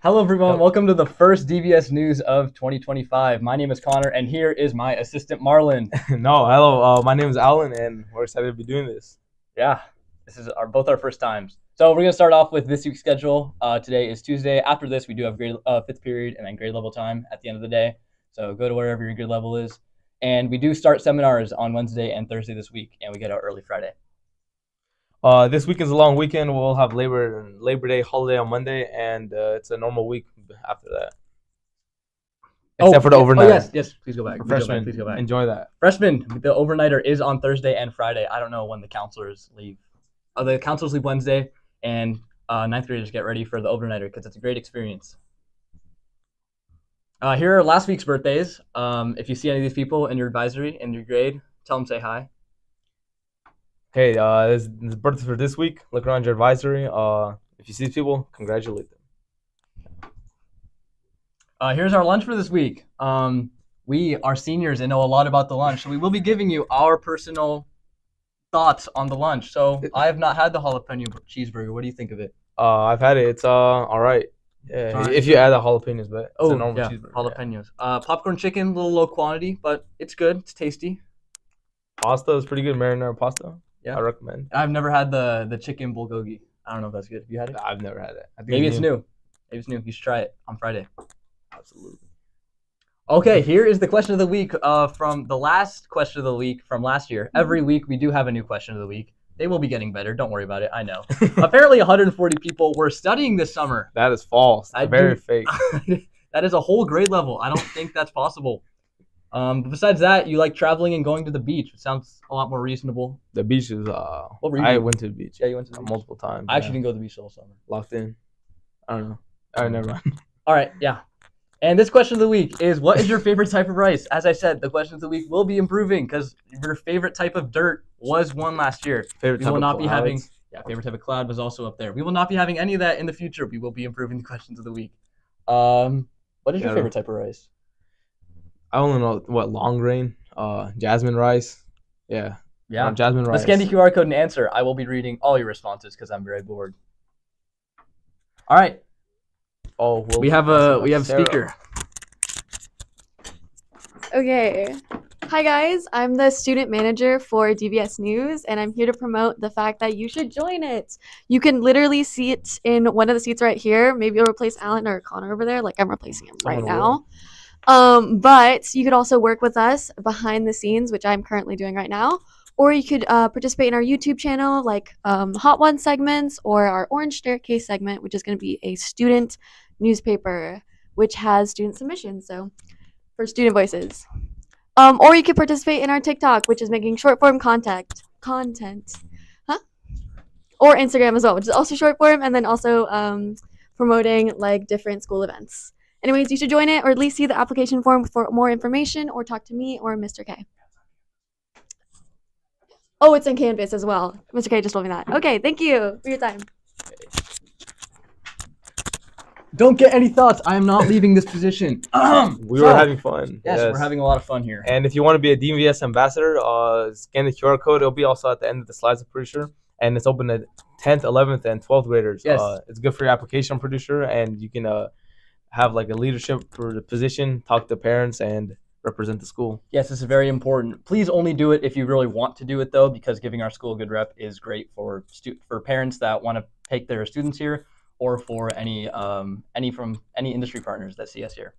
Hello, everyone. Welcome to the first DVS News of 2025. My name is Connor, and here is my assistant, Marlon. Hello. My name is Alan, and we're excited to be doing this. Yeah, this is both our first times. So we're going to start off with this week's schedule. Today is Tuesday. After this, we do have grade fifth period and then grade level time at the end of the day. So go to wherever your grade level is. And we do start seminars on Wednesday and Thursday this week, and we get out early Friday. This week is a long weekend. We'll have Labor Day holiday on Monday, and it's a normal week after that. Except for the overnight. Yes. Please go back. Please go back. Enjoy that. Freshmen, the overnighter is on Thursday and Friday. I don't know when the counselors leave. The counselors leave Wednesday, and ninth graders get ready for the overnighter because it's a great experience. Here are last week's birthdays. If you see any of these people in your advisory, in your grade, tell them say hi. Okay, this is birthday for this week. Look around your advisory. If you see these people, congratulate them. Here's our lunch for this week. We are seniors and know a lot about the lunch, so we will be giving you our personal thoughts on the lunch. So I have not had the jalapeno cheeseburger. What do you think of it? I've had it. It's all right. Yeah, All right. If you add the jalapenos, but it's a normal cheeseburger. Jalapenos. Yeah. Popcorn chicken, a little low quantity, but it's good. It's tasty. Pasta is pretty good. Marinara pasta. Yeah, I recommend. I've never had the chicken bulgogi. I don't know if that's good. Have you had it? I've never had it. Maybe it's new. Maybe it's new. You should try it on Friday. Absolutely. Okay, here is the question of the week from the last question of the week from last year. Every week we do have a new question of the week. They will be getting better. Don't worry about it. I know. Apparently 140 people were studying this summer. That is false. Very fake. That is a whole grade level. I don't think that's possible. But besides that, you like traveling and going to the beach. It sounds a lot more reasonable. The beach is What were you I doing? went to the beach. Yeah, you went to the beach multiple times. I actually didn't go to the beach all summer. Locked in. I don't know. All right, never mind. All right, yeah. And this question of the week is, what is your favorite type of rice? As I said, the question of the week will be improving because your favorite type of dirt was won last year. Favorite type of clouds. Favorite type of cloud was also up there. We will not be having any of that in the future. We will be improving the questions of the week. What is your favorite type of rice? I only know long grain, jasmine rice. Yeah. Jasmine rice. Let's scan the QR code and answer. I will be reading all your responses because I'm very bored. All right. Oh, well, we have a speaker. Okay. Hi guys, I'm the student manager for DVS News, and I'm here to promote the fact that you should join it. You can literally see it in one of the seats right here. Maybe you'll replace Alan or Connor over there, like I'm replacing him right now. But you could also work with us behind the scenes, which I'm currently doing right now. Or you could participate in our YouTube channel, like Hot One segments, or our Orange Staircase segment, which is going to be a student newspaper, which has student submissions, so for student voices. Or you could participate in our TikTok, which is making short form content. Or Instagram as well, which is also short form, and then also promoting like different school events. Anyways, you should join it, or at least see the application form for more information, or talk to me or Mr. K. Oh, it's in Canvas as well. Mr. K just told me that. Okay, thank you for your time. Don't get any thoughts. I am not leaving this position. We were having fun. Yes, we're having a lot of fun here. And if you want to be a DVS ambassador, scan the QR code. It'll be also at the end of the slides, I'm pretty sure. And it's open to 10th, 11th, and 12th graders. Yes. It's good for your application, I'm pretty sure. And you can have like a leadership for the position, talk to parents, and represent the school. Yes, this is very important. Please only do it if you really want to do it, though, because giving our school a good rep is great for parents that want to take their students here, or for any industry partners that see us here.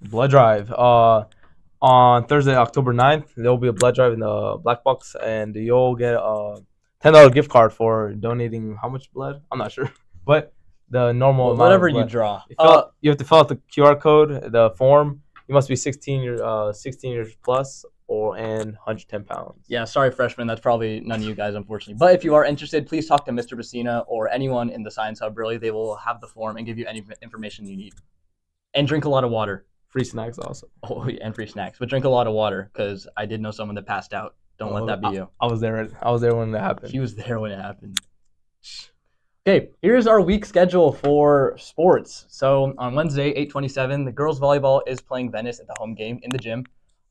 Blood drive. On Thursday, October 9th, there will be a blood drive in the black box, and you'll get a $10 gift card for donating how much blood? I'm not sure, but the normal amount whatever of blood. You draw. You have to fill out the QR code, the form. You must be 16 years plus, and 110 pounds. Yeah, sorry, freshmen. That's probably none of you guys, unfortunately. But if you are interested, please talk to Mr. Bassina or anyone in the Science Hub, really. They will have the form and give you any information you need. And drink a lot of water. Free snacks also. Oh, yeah, and free snacks. But drink a lot of water, because I did know someone that passed out. Don't let that be you. I was there. I was there when that happened. He was there when it happened. Okay, here's our week schedule for sports. So on Wednesday, 8:27, the girls volleyball is playing Venice at the home game in the gym.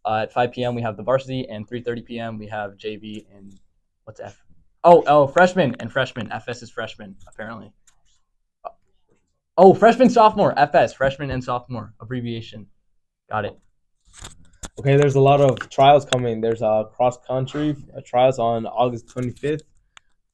At 5 p.m. we have the varsity, and 3:30 p.m. we have JV and what's F? Oh, freshmen and freshmen. FS is freshmen, apparently. Oh, freshman, sophomore, FS, freshman and sophomore abbreviation. Got it. Okay, there's a lot of trials coming. There's a cross country trials on August 25th.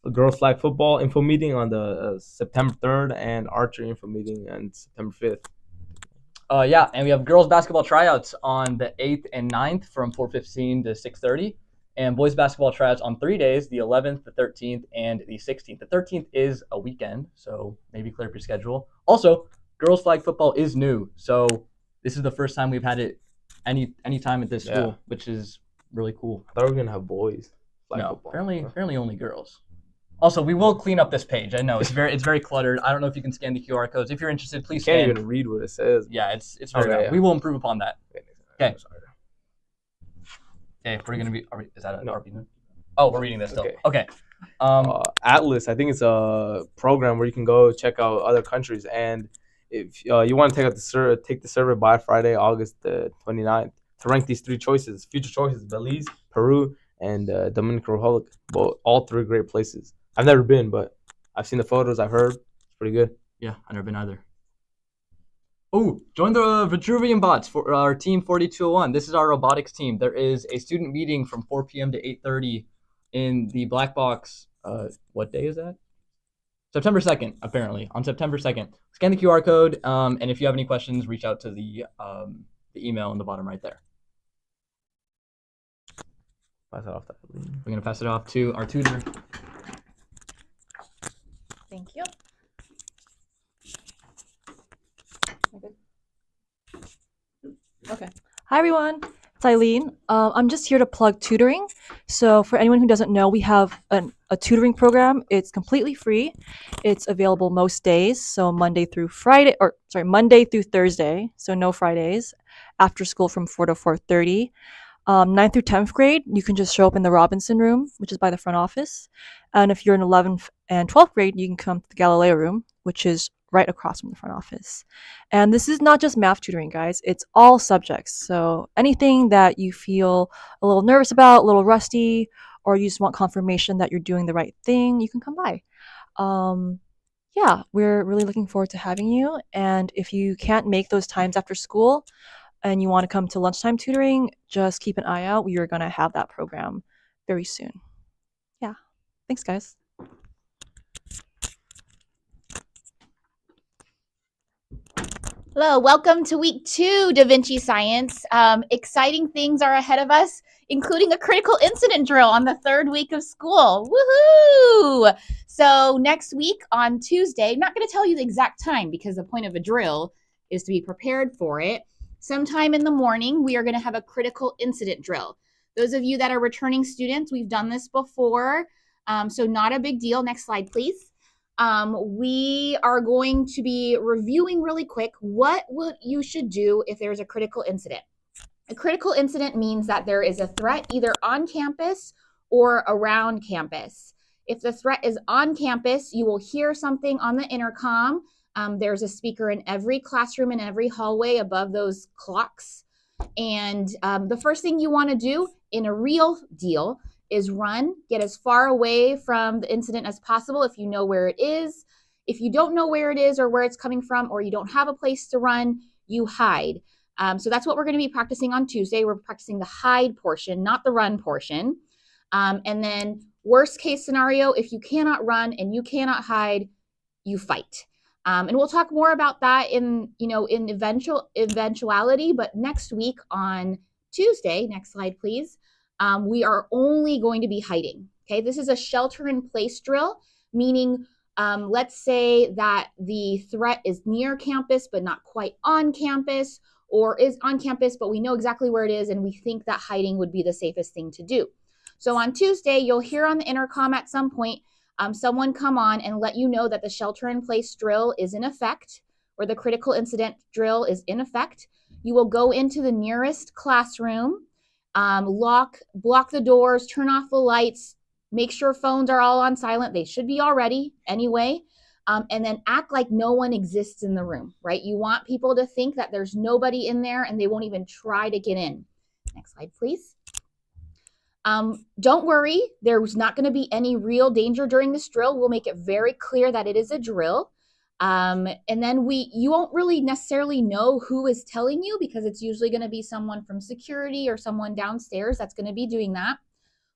A girls flag football info meeting on the September 3rd, and archery info meeting on September 5th. Yeah, and we have girls basketball tryouts on the 8th and 9th from 4:15 to 6:30, and boys basketball tryouts on 3 days, the 11th, the 13th, and the 16th. The 13th is a weekend, so maybe clear up your schedule. Also, girls flag football is new, so this is the first time we've had it any time at this school, which is really cool. I thought we were gonna have boys flag No, football. apparently only girls. Also, we will clean up this page. I know it's very cluttered. I don't know if you can scan the QR codes. If you're interested, please Can't scan. even read what it says. Yeah, it's very Okay, bad. yeah. We will improve upon that. Okay. Sorry. Okay, we're gonna be. Is that a No. RP? Oh, we're reading this still. Okay. Okay. Atlas, I think it's a program where you can go check out other countries, and if you want to take the survey by Friday, August the 29th, to rank these three choices, future choices: Belize, Peru, and Dominican Republic. All three great places. I've never been, but I've seen the photos. I've heard it's pretty good. Yeah, I've never been either. Oh, join the Vitruvian bots for our team 4201. This is our robotics team. There is a student meeting from 4 p.m. to 8:30 in the black box. What day is that? September 2nd, apparently, on September 2nd. Scan the QR code, and if you have any questions, reach out to the email in the bottom right there. Pass it off to Eileen. We're going to pass it off to our tutor. Thank you. Okay. Hi, everyone. It's Eileen. I'm just here to plug tutoring. So for anyone who doesn't know, we have a tutoring program. It's completely free. It's available most days, so Monday through Thursday, so no Fridays, after school from 4 to 4:30. 9th through 10th grade, you can just show up in the Robinson room, which is by the front office. And if you're in 11th and 12th grade, you can come to the Galileo room, which is right across from the front office. And this is not just math tutoring, guys. It's all subjects. So anything that you feel a little nervous about, a little rusty, or you just want confirmation that you're doing the right thing, you can come by. Yeah, we're really looking forward to having you. And if you can't make those times after school, and you want to come to lunchtime tutoring, just keep an eye out. We are going to have that program very soon. Yeah. Thanks, guys. Hello, welcome to week 2, Da Vinci Science. Exciting things are ahead of us, including a critical incident drill on the 3rd week of school. Woohoo! So next week on Tuesday, I'm not going to tell you the exact time because the point of a drill is to be prepared for it. Sometime in the morning, we are going to have a critical incident drill. Those of you that are returning students, we've done this before, so not a big deal. Next slide, please. We are going to be reviewing really quick what you should do if there's a critical incident. A critical incident means that there is a threat either on campus or around campus. If the threat is on campus, you will hear something on the intercom. There's a speaker in every classroom and every hallway above those clocks. And the first thing you want to do in a real deal is run, get as far away from the incident as possible if you know where it is. If you don't know where it is or where it's coming from, or you don't have a place to run, you hide. So that's what we're going to be practicing on Tuesday. We're practicing the hide portion, not the run portion. And then worst case scenario, if you cannot run and you cannot hide, you fight. And we'll talk more about that in eventuality, but next week on Tuesday, next slide, please, we are only going to be hiding. Okay, this is a shelter-in-place drill, meaning let's say that the threat is near campus but not quite on campus, or is on campus but we know exactly where it is and we think that hiding would be the safest thing to do. So on Tuesday, you'll hear on the intercom at some point someone come on and let you know that the shelter-in-place drill is in effect, or the critical incident drill is in effect. You will go into the nearest classroom, block the doors, turn off the lights, make sure phones are all on silent. They should be already anyway. And then act like no one exists in the room, right? You want people to think that there's nobody in there and they won't even try to get in. Next slide, please. Don't worry, there's not going to be any real danger during this drill. We'll make it very clear that it is a drill. And then you won't really necessarily know who is telling you, because it's usually going to be someone from security or someone downstairs that's going to be doing that.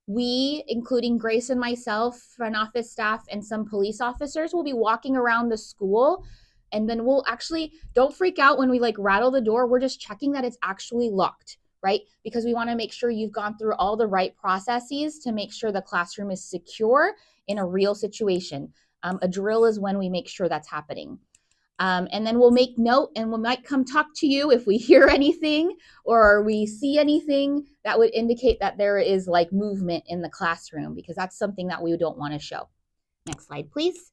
We, including Grace and myself, front office staff, and some police officers, will be walking around the school. And then we'll actually, don't freak out when we like rattle the door. We're just checking that it's actually locked, right? Because we want to make sure you've gone through all the right processes to make sure the classroom is secure in a real situation. A drill is when we make sure that's happening. And then we'll make note, and we might come talk to you if we hear anything or we see anything that would indicate that there is like movement in the classroom, because that's something that we don't want to show. Next slide, please.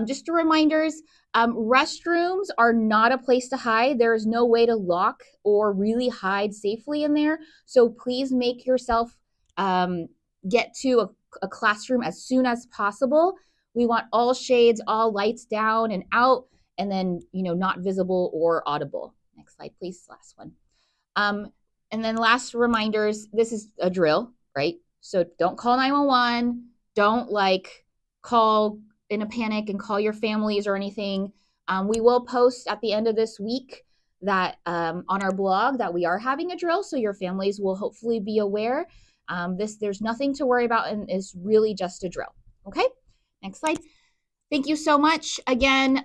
Just a reminders, restrooms are not a place to hide. There is no way to lock or really hide safely in there. So please make yourself get to a classroom as soon as possible. We want all shades, all lights down and out, and then, not visible or audible. Next slide, please. Last one. And then last reminders, this is a drill, right? So don't call 911. Don't call in a panic and call your families or anything. We will post at the end of this week that on our blog that we are having a drill, so your families will hopefully be aware. There's nothing to worry about, and is really just a drill. Okay, next slide. Thank you so much. Again,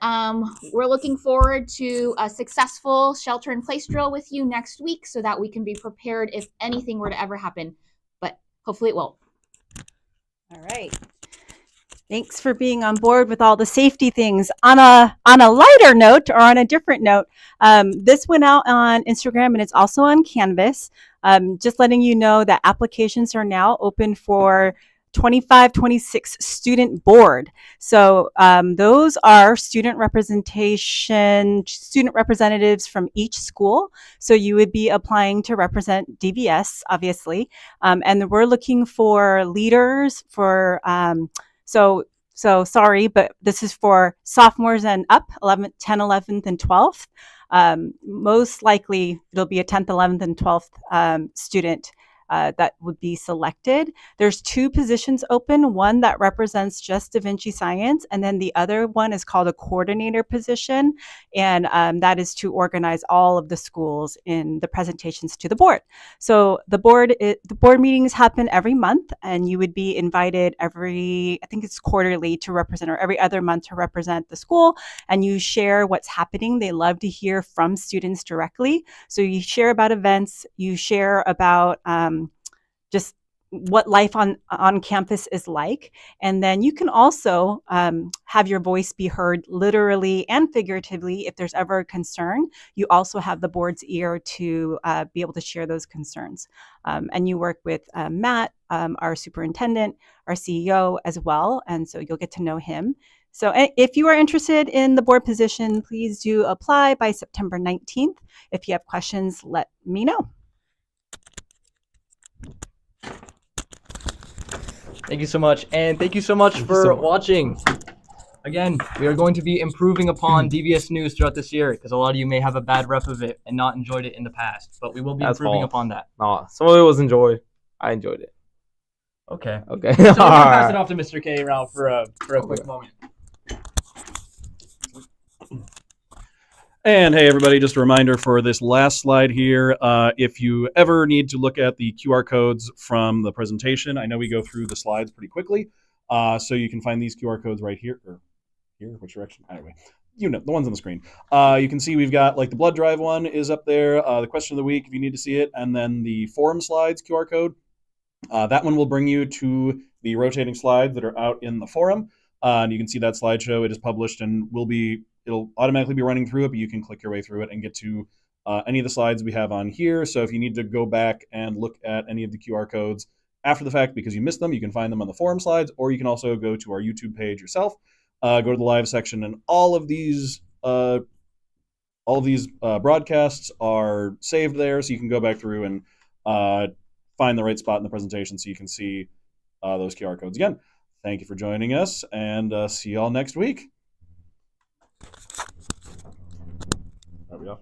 we're looking forward to a successful shelter-in-place drill with you next week, so that we can be prepared if anything were to ever happen, but hopefully it won't. All right. Thanks for being on board with all the safety things. On a lighter note, or on a different note, this went out on Instagram and it's also on Canvas. Just letting you know that applications are now open for 25-26 student board. So those are student representatives from each school. So you would be applying to represent DVS, obviously. And we're looking for leaders for, so sorry, but this is for sophomores and up, 10th, 11th, and 12th. Most likely it'll be a 10th, 11th, and 12th student that would be selected. There's 2 positions open, one that represents just Da Vinci Science, and then the other one is called a coordinator position, and that is to organize all of the schools in the presentations to the board. So the board meetings happen every month, and you would be invited I think it's quarterly to represent, or every other month to represent the school, and you share what's happening. They love to hear from students directly. So you share about events, you share about just what life on campus is like. And then you can also have your voice be heard literally and figuratively if there's ever a concern. You also have the board's ear to be able to share those concerns. And you work with Matt, our superintendent, our CEO as well. And so you'll get to know him. So if you are interested in the board position, please do apply by September 19th. If you have questions, let me know. Thank you so much, and thank you so much for watching. Again, we are going to be improving upon DVS News throughout this year, because a lot of you may have a bad rep of it and not enjoyed it in the past, but we will be improving upon that. No, some of it was enjoyed. I enjoyed it. Okay. So I'm going to pass it off to Mr. K around for a quick moment. And hey, everybody, just a reminder for this last slide here. If you ever need to look at the QR codes from the presentation, I know we go through the slides pretty quickly. So you can find these QR codes right here, or here, which direction? Anyway, the ones on the screen. You can see we've got the blood drive one is up there, the question of the week if you need to see it, and then the forum slides QR code. That one will bring you to the rotating slides that are out in the forum. And you can see that slideshow. It is published and it'll automatically be running through it, but you can click your way through it and get to any of the slides we have on here. So if you need to go back and look at any of the QR codes after the fact because you missed them, you can find them on the forum slides, or you can also go to our YouTube page yourself, go to the live section, and all of these broadcasts are saved there, so you can go back through and find the right spot in the presentation so you can see those QR codes again. Thank you for joining us, and see y'all next week. Are we off?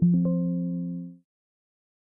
you.